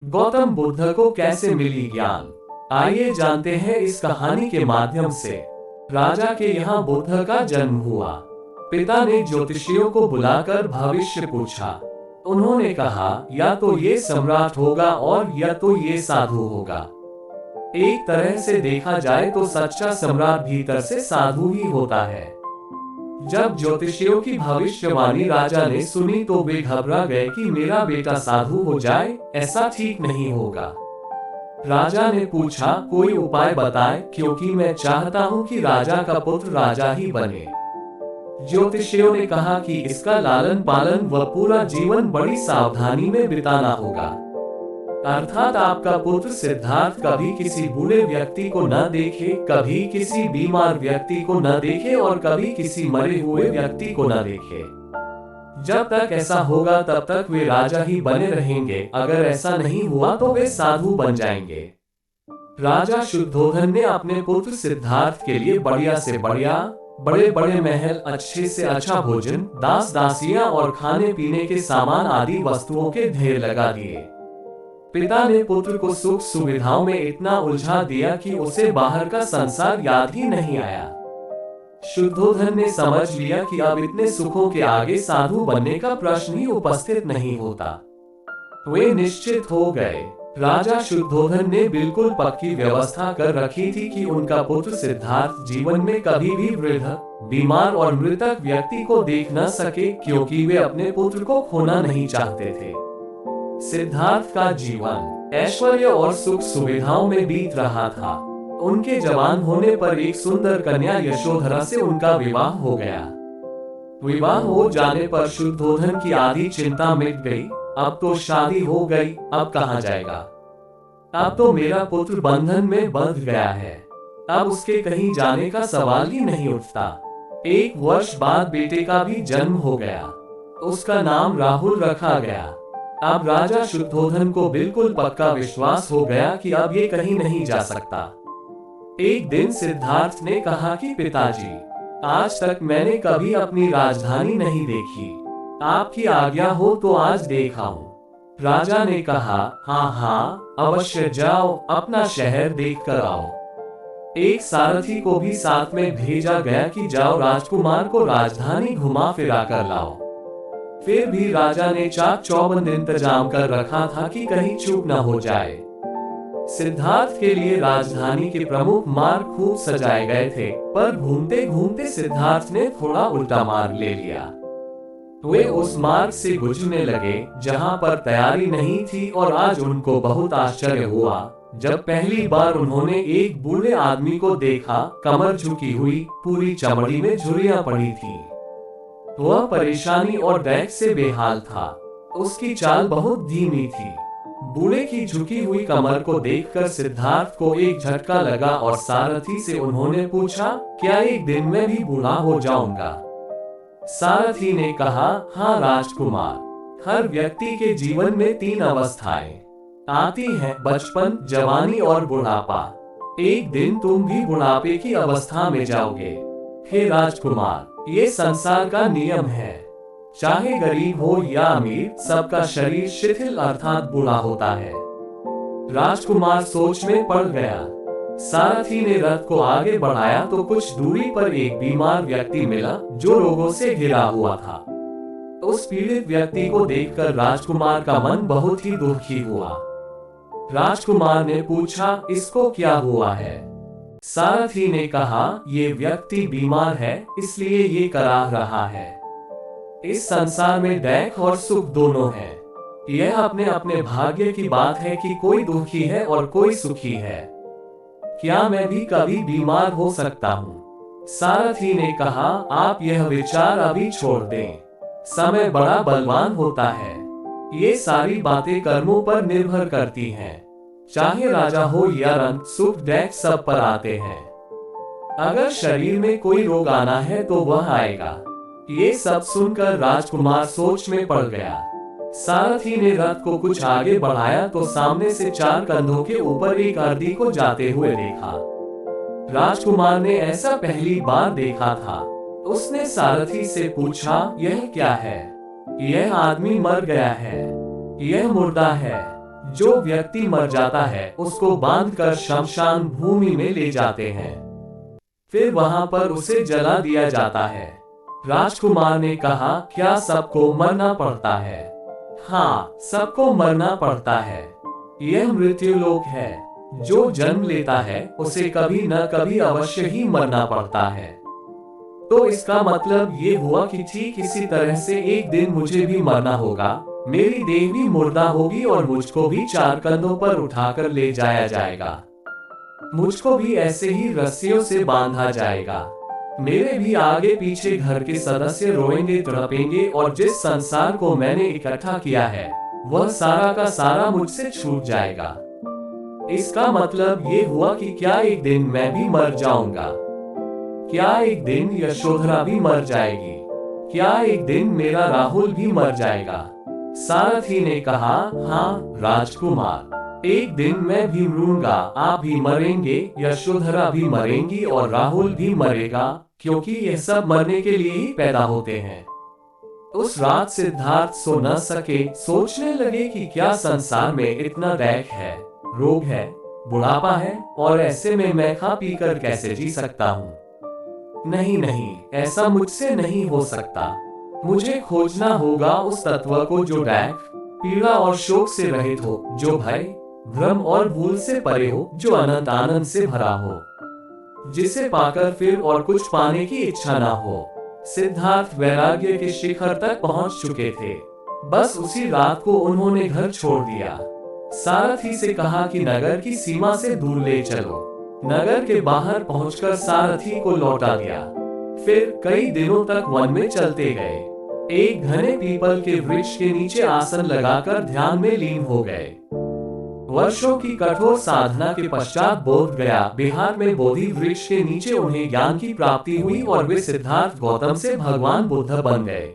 गौतम बुद्ध को कैसे मिली ज्ञान? आइए जानते हैं इस कहानी के माध्यम से। राजा के यहाँ बुद्ध का जन्म हुआ। पिता ने ज्योतिषियों को बुलाकर भविष्य पूछा। उन्होंने कहा, या तो ये सम्राट होगा और या तो ये साधु होगा। एक तरह से देखा जाए तो सच्चा सम्राट भीतर से साधु ही होता है। जब ज्योतिषियों की भविष्यवाणी राजा ने सुनी तो वे घबरा गए कि मेरा बेटा साधु हो जाए, ऐसा ठीक नहीं होगा। राजा ने पूछा, कोई उपाय बताए, क्योंकि मैं चाहता हूँ कि राजा का पुत्र राजा ही बने। ज्योतिषियों ने कहा कि इसका लालन पालन व पूरा जीवन बड़ी सावधानी में बिताना होगा। अर्थात आपका पुत्र सिद्धार्थ कभी किसी बूढ़े व्यक्ति को न देखे, कभी किसी बीमार व्यक्ति को न देखे और कभी किसी मरे हुए व्यक्ति को न देखे। जब तक ऐसा होगा तब तक वे राजा ही बने रहेंगे। अगर ऐसा नहीं हुआ तो वे साधु बन जाएंगे। राजा शुद्धोधन ने अपने पुत्र सिद्धार्थ के लिए बढ़िया से बढ़िया, बड़े बड़े महल, अच्छे से अच्छा भोजन, दास दासियां और खाने पीने के सामान आदि वस्तुओं के ढेर लगा दिए। पिता ने पुत्र को सुख सुविधाओं में इतना उलझा दिया कि उसे बाहर का संसार याद ही नहीं आया। शुद्धोधन ने समझ लिया कि अब इतने सुखों के आगे साधु बनने का प्रश्न ही उपस्थित नहीं होता। वे निश्चित हो गए। राजा शुद्धोधन ने बिल्कुल पक्की व्यवस्था कर रखी थी कि उनका पुत्र सिद्धार्थ जीवन में कभी भी वृद्ध, बीमार और मृतक व्यक्ति को देख न सके, क्योंकि वे अपने पुत्र को खोना नहीं चाहते थे। सिद्धार्थ का जीवन ऐश्वर्य और सुख सुविधाओं में बीत रहा था। उनके जवान होने पर एक सुंदर कन्या यशोधरा से उनका विवाह हो गया। विवाह हो जाने पर शुद्धोधन की आधी चिंता मिट गई। अब तो शादी हो गई, अब कहाँ जाएगा? अब तो मेरा पुत्र बंधन में बंध गया है। अब उसके कहीं जाने का सवाल ही नहीं उठता। 1 वर्ष बाद बेटे का भी जन्म हो गया। उसका नाम राहुल रखा गया। अब राजा शुद्धोधन को बिल्कुल पक्का विश्वास हो गया कि अब ये कहीं नहीं जा सकता। एक दिन सिद्धार्थ ने कहा कि पिताजी, आज तक मैंने कभी अपनी राजधानी नहीं देखी। आपकी आज्ञा हो तो आज देखाऊं। राजा ने कहा, हाँ हाँ, अवश्य जाओ, अपना शहर देख कर आओ। एक सारथी को भी साथ में भेजा गया कि जाओ राजकुमार को राजधानी घुमा फिरा कर लाओ। फिर भी राजा ने चाक चौबंद इंतजाम कर रखा था कि कहीं चूक न हो जाए। सिद्धार्थ के लिए राजधानी के प्रमुख मार्ग खूब सजाए गए थे, पर घूमते घूमते सिद्धार्थ ने थोड़ा उल्टा मार्ग ले लिया। वे उस मार्ग से गुजरने लगे जहां पर तैयारी नहीं थी, और आज उनको बहुत आश्चर्य हुआ जब पहली बार उन्होंने एक बूढ़े आदमी को देखा। कमर झुकी हुई, पूरी चमड़ी में झुर्रियां पड़ी थी। वह परेशानी और दैख से बेहाल था। उसकी चाल बहुत धीमी थी। बूढ़े की झुकी हुई कमर को देखकर सिद्धार्थ को एक झटका लगा और सारथी से उन्होंने पूछा, क्या एक दिन में भी बूढ़ा हो जाऊंगा? सारथी ने कहा, हाँ राजकुमार, हर व्यक्ति के जीवन में 3 अवस्थाएं आती हैं, बचपन, जवानी और बुढ़ापा। एक दिन तुम भी बुढ़ापे की अवस्था में जाओगे। हे राजकुमार, ये संसार का नियम है। चाहे गरीब हो या अमीर, सबका शरीर शिथिल अर्थात बूढ़ा होता है। राजकुमार सोच में पड़ गया। सारथी ने रथ को आगे बढ़ाया तो कुछ दूरी पर एक बीमार व्यक्ति मिला जो रोगों से घिरा हुआ था। उस पीड़ित व्यक्ति को देखकर राजकुमार का मन बहुत ही दुखी हुआ। राजकुमार ने पूछा, इसको क्या हुआ है? सारथी ने कहा, ये व्यक्ति बीमार है, इसलिए ये कराह रहा है। इस संसार में दैख और सुख दोनों हैं। यह अपने अपने भाग्य की बात है कि कोई दुखी है और कोई सुखी है। क्या मैं भी कभी बीमार हो सकता हूँ? सारथी ने कहा, आप यह विचार अभी छोड़ दें। समय बड़ा बलवान होता है। ये सारी बातें कर्मों पर निर्भर करती हैं। चाहे राजा हो या रंक, सुख दैख सब पर आते हैं। अगर शरीर में कोई रोग आना है तो वह आएगा। ये सब सुनकर राजकुमार सोच में पड़ गया। सारथी ने रथ को कुछ आगे बढ़ाया तो सामने से 4 कंधों के ऊपर एक अर्दी को जाते हुए देखा। राजकुमार ने ऐसा पहली बार देखा था। उसने सारथी से पूछा, यह क्या है? यह आदमी मर गया है, यह मुर्दा है। जो व्यक्ति मर जाता है उसको बांधकर शमशान भूमि में ले जाते हैं, फिर वहां पर उसे जला दिया जाता है। राजकुमार ने कहा, क्या सबको मरना पड़ता है? हाँ, सबको मरना पड़ता है। यह मृत्युलोक है। जो जन्म लेता है उसे कभी न कभी अवश्य ही मरना पड़ता है। तो इसका मतलब ये हुआ कि ठीक इसी तरह से एक दिन मुझे भी मरना होगा। मेरी देह भी मुर्दा होगी और मुझको भी 4 कंधों पर उठाकर ले जाया जाएगा। मुझको भी ऐसे ही रस्सियों से बांधा जाएगा। मेरे भी आगे पीछे घर के सदस्य रोएंगे, तड़पेंगे और जिस संसार को मैंने इकट्ठा किया है वह सारा का सारा मुझसे छूट जाएगा। इसका मतलब ये हुआ कि क्या एक दिन मैं भी मर जाऊंगा? क्या एक दिन यशोधरा भी मर जाएगी? क्या एक दिन मेरा राहुल भी मर जाएगा? सारथी ने कहा, हाँ राजकुमार, एक दिन मैं भी मरूंगा, आप भी मरेंगे, यशोधरा भी मरेंगी और राहुल भी मरेगा, क्योंकि ये सब मरने के लिए ही पैदा होते हैं। उस रात सिद्धार्थ सो न सके। सोचने लगे कि क्या संसार में इतना दैख है, रोग है, बुढ़ापा है, और ऐसे में मैं खा पी कर कैसे जी सकता हूँ? नहीं नहीं, ऐसा मुझसे नहीं हो सकता। मुझे खोजना होगा उस तत्व को जो दैख, पीड़ा और शोक से रहित हो, जो भय, भ्रम और भूल से परे हो, जो अनंत आनंद से भरा हो, जिसे पाकर फिर और कुछ पाने की इच्छा ना हो। सिद्धार्थ वैराग्य के शिखर तक पहुंच चुके थे। बस उसी रात को उन्होंने घर छोड़ दिया। सारथी से कहा कि नगर की सीमा से दूर ले चलो। नगर के बाहर पहुंचकर सारथी को लौटा दिया। फिर कई दिनों तक वन में चलते गए। एक घने पीपल के वृक्ष के नीचे आसन लगाकर ध्यान में लीन हो गए। वर्षों की कठोर साधना के पश्चात बोध गया बिहार में बोधि वृक्ष के नीचे उन्हें ज्ञान की प्राप्ति हुई और वे सिद्धार्थ गौतम से भगवान बुद्ध बन गए।